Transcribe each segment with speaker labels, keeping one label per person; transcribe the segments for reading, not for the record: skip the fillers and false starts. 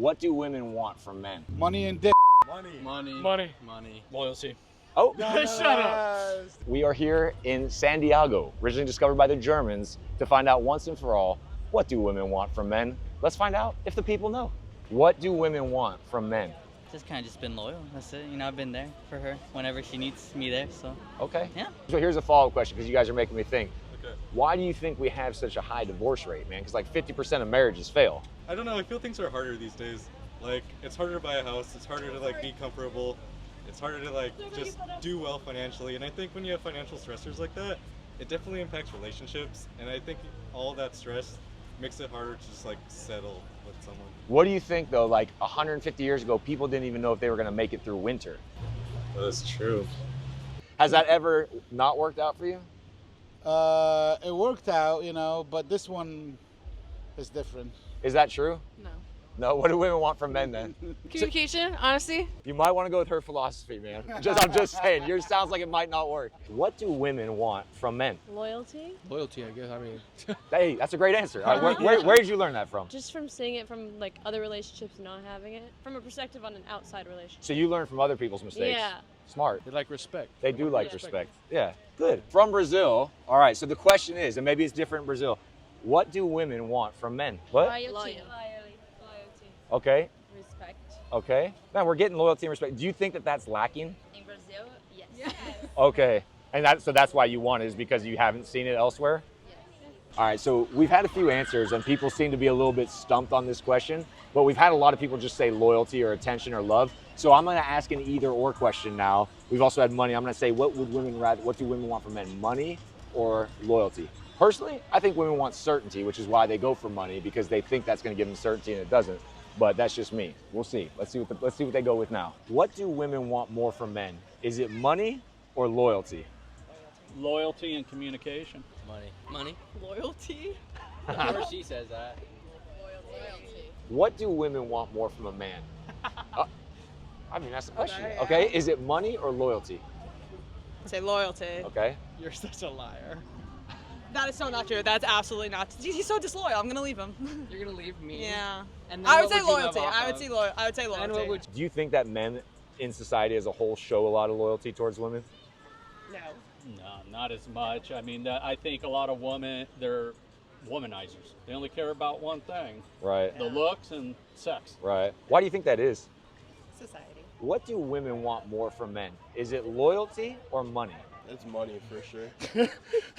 Speaker 1: What do women want from men?
Speaker 2: Money and dick.
Speaker 3: Money. Loyalty.
Speaker 1: Oh,
Speaker 3: Shut up.
Speaker 1: We are here in San Diego, originally discovered by the Germans, to find out once and for all, what do women want from men? Let's find out if the people know. What do women want from men?
Speaker 4: Just kind of just been loyal. That's it. You know, I've been there for her whenever she needs me there. So.
Speaker 1: Okay.
Speaker 4: Yeah.
Speaker 1: So here's a follow-up question, because you guys are making me think.
Speaker 3: Okay.
Speaker 1: Why do you think we have such a high divorce rate, man? Because like 50% of marriages fail.
Speaker 5: I don't know, I feel things are harder these days. Like, it's harder to buy a house, it's harder to like be comfortable, it's harder to like just do well financially. And I think when you have financial stressors like that, it definitely impacts relationships. And I think all that stress makes it harder to just like settle with someone.
Speaker 1: What do you think though, like 150 years ago, people didn't even know if they were gonna make it through winter.
Speaker 5: That's true.
Speaker 1: Has that ever not worked out for you?
Speaker 2: It worked out, you know, but this one is different.
Speaker 1: Is that true?
Speaker 6: No.
Speaker 1: No, what do women want from men then?
Speaker 6: Communication, honesty.
Speaker 1: You might want to go with her philosophy, man. I'm just saying, yours sounds like it might not work. What do women want from men?
Speaker 6: Loyalty.
Speaker 3: Loyalty, I guess. I mean,
Speaker 1: Hey, that's a great answer. All right, where did you learn that from?
Speaker 6: Just from seeing it from like other relationships and not having it. From a perspective on an outside relationship.
Speaker 1: So you learn from other people's mistakes.
Speaker 6: Yeah.
Speaker 1: Smart.
Speaker 3: they like respect.
Speaker 1: They do like respect. Yeah, good. From Brazil. All right, so the question is, and maybe it's different in Brazil, what do women want from men? What?
Speaker 6: Loyalty.
Speaker 1: Okay,
Speaker 6: Respect.
Speaker 1: okay. Man, we're getting loyalty and respect. Do you think that that's lacking?
Speaker 6: In Brazil, yes.
Speaker 1: Okay, and that's why you want it, is because you haven't seen it elsewhere? All right, so we've had a few answers and people seem to be a little bit stumped on this question, but we've had a lot of people just say loyalty or attention or love. So I'm gonna ask an either or question now. We've also had money. I'm gonna say, what do women want from men, money or loyalty? Personally, I think women want certainty, which is why they go for money, because they think that's gonna give them certainty and it doesn't. But that's just me. We'll see. Let's see what they go with now. What do women want more from men? Is it money or loyalty?
Speaker 3: Loyalty and communication.
Speaker 4: Money.
Speaker 6: Loyalty.
Speaker 4: Of course she says that.
Speaker 6: Loyalty.
Speaker 1: What do women want more from a man? I mean, that's the question. Okay, is it money or loyalty?
Speaker 7: Say loyalty.
Speaker 1: Okay.
Speaker 3: You're such a liar.
Speaker 7: That is so not true. That's absolutely not. He's so disloyal. I'm gonna leave him.
Speaker 4: You're gonna leave me.
Speaker 7: Yeah.
Speaker 4: And then
Speaker 7: I would
Speaker 4: what
Speaker 7: say
Speaker 4: you have
Speaker 7: loyalty.
Speaker 4: off
Speaker 7: I would
Speaker 4: of?
Speaker 7: say loyalty. I would say
Speaker 4: And
Speaker 7: loyalty.
Speaker 4: what would
Speaker 1: Do you think that men in society as a whole show a lot of loyalty towards women?
Speaker 7: No.
Speaker 3: No, not as much. I mean, I think a lot of women, they're womanizers. They only care about one thing,
Speaker 1: Right,
Speaker 3: the looks and sex.
Speaker 1: right. Why do you think that is?
Speaker 7: Society.
Speaker 1: What do women want more from men? Is it loyalty or money?
Speaker 8: It's money for sure.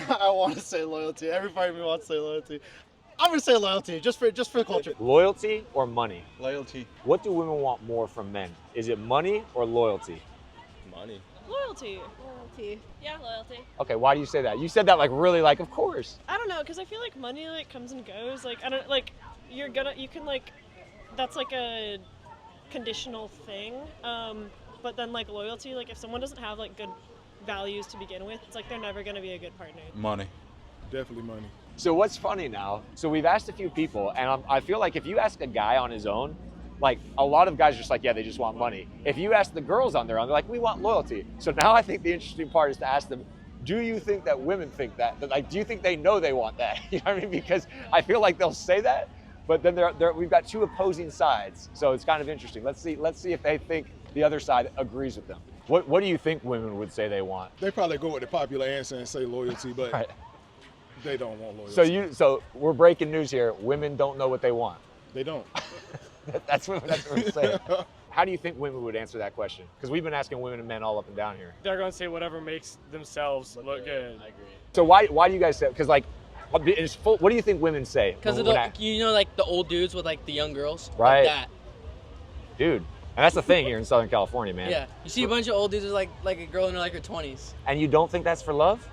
Speaker 8: I want to say loyalty. Everybody wants to say loyalty. I'm gonna say loyalty, just for the culture.
Speaker 1: Loyalty or money?
Speaker 8: Loyalty.
Speaker 1: What do women want more from men? Is it money or loyalty?
Speaker 8: Money.
Speaker 6: Loyalty. Loyalty. Yeah, loyalty.
Speaker 1: Okay, why do you say that? You said that like really like, of course.
Speaker 9: I don't know, because I feel like money like comes and goes. Like I don't like you can like that's like a conditional thing. But then like loyalty, like if someone doesn't have like good values to begin with, it's like they're never gonna be a good partner.
Speaker 5: Money.
Speaker 2: Definitely money.
Speaker 1: So what's funny now, so we've asked a few people, and I feel like if you ask a guy on his own, like a lot of guys are just like, yeah, they just want money. If you ask the girls on their own, they're like, we want loyalty. So now I think the interesting part is to ask them, do you think that women think that? Like, do you think they know they want that? You know what I mean? Because I feel like they'll say that, but then we've got two opposing sides. So it's kind of interesting. Let's see if they think the other side agrees with them. What do you think women would say they want?
Speaker 2: They probably go with the popular answer and say loyalty, but
Speaker 1: Right.
Speaker 2: they don't want loyalty.
Speaker 1: So we're breaking news here. Women don't know what they want.
Speaker 2: They don't.
Speaker 1: That's what we're saying. How do you think women would answer that question? Because we've been asking women and men all up and down here.
Speaker 9: They're gonna say whatever makes themselves look good.
Speaker 4: I agree.
Speaker 1: So why do you guys say? Because like, what do you think women say?
Speaker 4: Because of
Speaker 1: when
Speaker 4: the, you know, like the old dudes with like the young girls.
Speaker 1: Right.
Speaker 4: Like that.
Speaker 1: Dude, and that's the thing here in Southern California, man.
Speaker 4: Yeah. You see a bunch of old dudes with like a girl in like her 20s.
Speaker 1: And you don't think that's for love?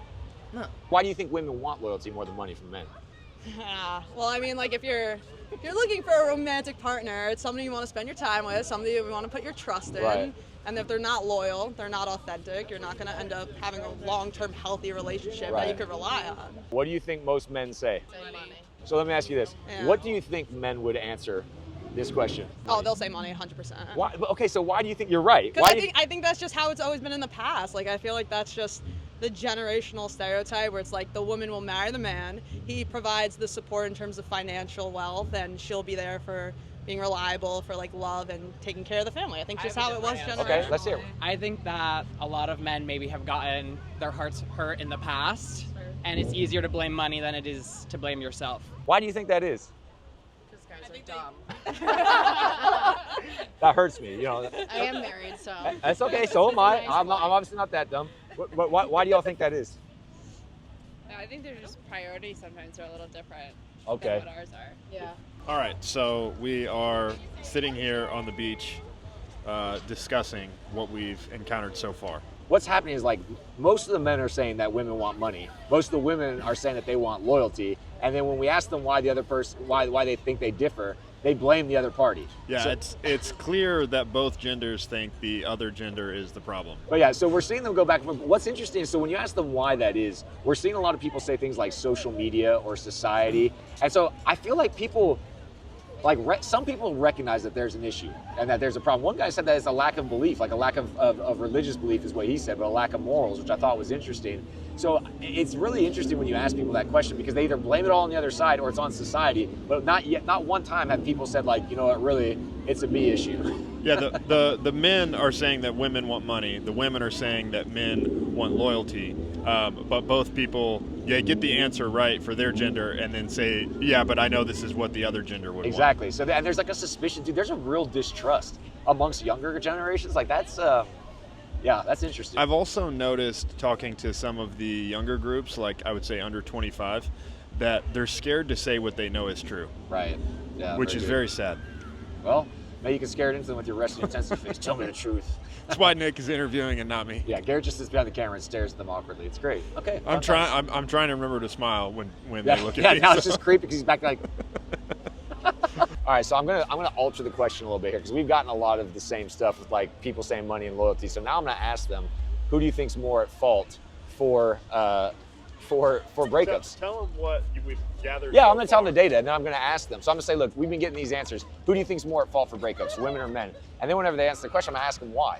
Speaker 4: No.
Speaker 1: Why do you think women want loyalty more than money from men?
Speaker 7: Well, I mean, like if you're looking for a romantic partner, it's somebody you want to spend your time with, somebody you want to put your trust in.
Speaker 1: Right.
Speaker 7: And if they're not loyal, they're not authentic, you're not going to end up having a long-term healthy relationship that you
Speaker 1: Right.
Speaker 7: could rely on.
Speaker 1: What do you think most men say?
Speaker 6: Money.
Speaker 1: So let me ask you this.
Speaker 7: Yeah.
Speaker 1: What do you think men would answer this question?
Speaker 7: Oh, they'll say money 100%.
Speaker 1: Why? Okay, so why do you think you're right?
Speaker 7: Because
Speaker 1: Why
Speaker 7: I
Speaker 1: do you-
Speaker 7: think that's just how it's always been in the past. Like I feel like that's just the generational stereotype where it's like the woman will marry the man, he provides the support in terms of financial wealth, and she'll be there for being reliable for like love and taking care of the family. I think just how it was generationally.
Speaker 1: Okay, let's hear it.
Speaker 10: I think that a lot of men maybe have gotten their hearts hurt in the past, and it's easier to blame money than it is to blame yourself.
Speaker 1: Why do you think that is?
Speaker 11: Because guys are dumb.
Speaker 1: That hurts me, you know.
Speaker 11: I am married, so.
Speaker 1: That's okay, so am I. I'm obviously not that dumb. Why do y'all think that is?
Speaker 11: I think they're just priorities sometimes are a little different
Speaker 1: Okay.
Speaker 11: than what ours are. Yeah.
Speaker 12: All right, so we are sitting here on the beach discussing what we've encountered so far.
Speaker 1: What's happening is like most of the men are saying that women want money. Most of the women are saying that they want loyalty. And then when we ask them why the other person, why they think they differ, they blame the other party.
Speaker 12: Yeah,
Speaker 1: So-
Speaker 12: it's clear that both genders think the other gender is the problem.
Speaker 1: But yeah, so we're seeing them go back and forth. What's interesting is, so when you ask them why that is, we're seeing a lot of people say things like social media or society. And so I feel like people, some people recognize that there's an issue and that there's a problem. One guy said that it's a lack of belief, like a lack of religious belief is what he said, but a lack of morals, which I thought was interesting. So it's really interesting when you ask people that question, because they either blame it all on the other side or it's on society, but not one time have people said like, you know what, really, it's a me issue.
Speaker 12: Yeah, the men are saying that women want money. The women are saying that men want loyalty. But both people, get the answer right for their gender and then say, yeah, but I know this is what the other gender would
Speaker 1: Exactly.
Speaker 12: want.
Speaker 1: So and there's like a suspicion, dude. There's a real distrust amongst younger generations. Like that's interesting.
Speaker 12: I've also noticed, talking to some of the younger groups, like I would say under 25, that they're scared to say what they know is true.
Speaker 1: Right. Yeah.
Speaker 12: Which is very sad.
Speaker 1: Well, maybe you can scare it into them with your resting intensive face. Tell me the truth.
Speaker 12: That's why Nick is interviewing and not me.
Speaker 1: Yeah, Garrett just sits behind the camera and stares at them awkwardly. It's great. Okay.
Speaker 12: I'm trying to remember to smile when they look at me.
Speaker 1: Yeah, now it's just creepy because he's back like. All right, so I'm gonna alter the question a little bit here, because we've gotten a lot of the same stuff with like people saying money and loyalty. So now I'm gonna ask them, who do you think's more at fault for breakups?
Speaker 12: Tell them what we've gathered.
Speaker 1: Yeah, I'm gonna tell them the data, and then I'm gonna ask them. So I'm gonna say, look, we've been getting these answers. Who do you think's more at fault for breakups, women or men? And then whenever they answer the question, I'm gonna ask them why,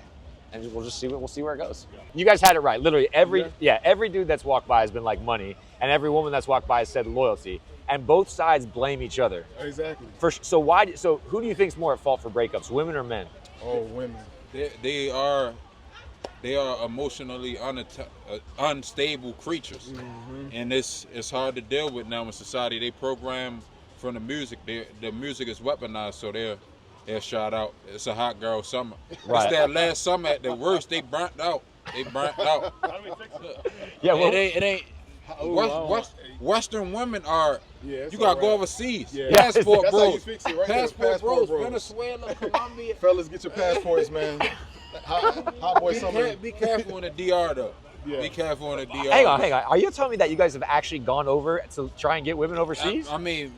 Speaker 1: and we'll just see where it goes. Yeah. You guys had it right. Literally every dude that's walked by has been like money, and every woman that's walked by has said loyalty. And both sides blame each other.
Speaker 13: Exactly.
Speaker 1: So who do you think's more at fault for breakups, women or men?
Speaker 13: Oh, women.
Speaker 14: They are emotionally unstable creatures, and it's hard to deal with now in society. They program from the music. The music is weaponized, so they're shot out. It's a hot girl summer.
Speaker 1: Right.
Speaker 14: It's that last summer at the worst. They burnt out.
Speaker 12: How do we fix it?
Speaker 1: Yeah, well,
Speaker 14: it ain't. Western women are.
Speaker 13: Yeah,
Speaker 14: you gotta go overseas.
Speaker 13: Yeah.
Speaker 14: Passport
Speaker 13: That's
Speaker 14: bros.
Speaker 13: how you fix it, right there.
Speaker 14: Passport bros.
Speaker 13: bros.
Speaker 14: Venezuela, Colombia.
Speaker 13: Fellas, get your passports, man. Hot boy summer.
Speaker 14: Be careful in the DR though.
Speaker 13: Yeah.
Speaker 14: Be careful in the DR.
Speaker 1: Hang on. Are you telling me that you guys have actually gone over to try and get women overseas?
Speaker 14: I mean,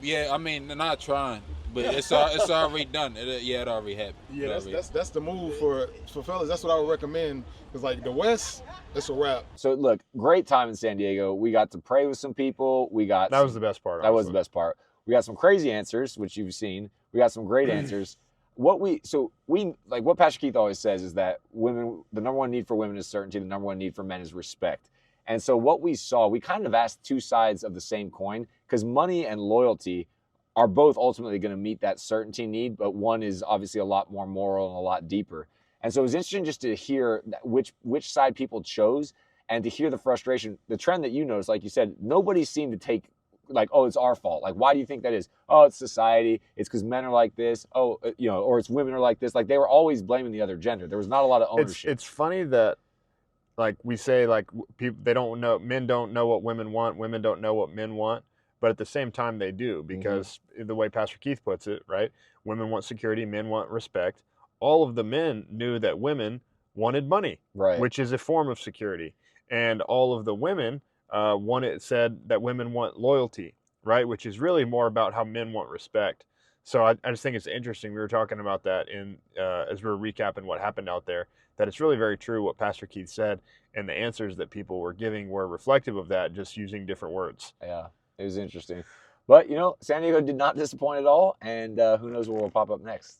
Speaker 14: not trying, but it's already done. It already happened.
Speaker 13: Yeah, that's the move for fellas. That's what I would recommend. Because like the West, it's a wrap.
Speaker 1: So look, great time in San Diego. We got to pray with some people.
Speaker 12: That was the best part.
Speaker 1: That was the best part. We got some crazy answers, which you've seen. We got some great answers. What Pastor Keith always says is that women, the number one need for women is certainty. The number one need for men is respect. And so what we saw, we kind of asked two sides of the same coin, because money and loyalty are both ultimately going to meet that certainty need, but one is obviously a lot more moral and a lot deeper. And so it was interesting just to hear which side people chose, and to hear the frustration, the trend that you noticed, like you said, nobody seemed to take like, oh, it's our fault. Like, why do you think that is? Oh, it's society. It's because men are like this. Oh, or it's women are like this. Like, they were always blaming the other gender. There was not a lot of ownership.
Speaker 12: It's funny that, like we say, like people, they don't know, men don't know what women want. Women don't know what men want. But at the same time, they do, because the way Pastor Keith puts it, right? Women want security. Men want respect. All of the men knew that women wanted money,
Speaker 1: right,
Speaker 12: which is a form of security. And all of the women said that women want loyalty, right, which is really more about how men want respect. So I just think it's interesting. We were talking about that as we were recapping what happened out there, that it's really very true what Pastor Keith said, and the answers that people were giving were reflective of that, just using different words.
Speaker 1: Yeah, it was interesting. But, San Diego did not disappoint at all, and who knows what will pop up next.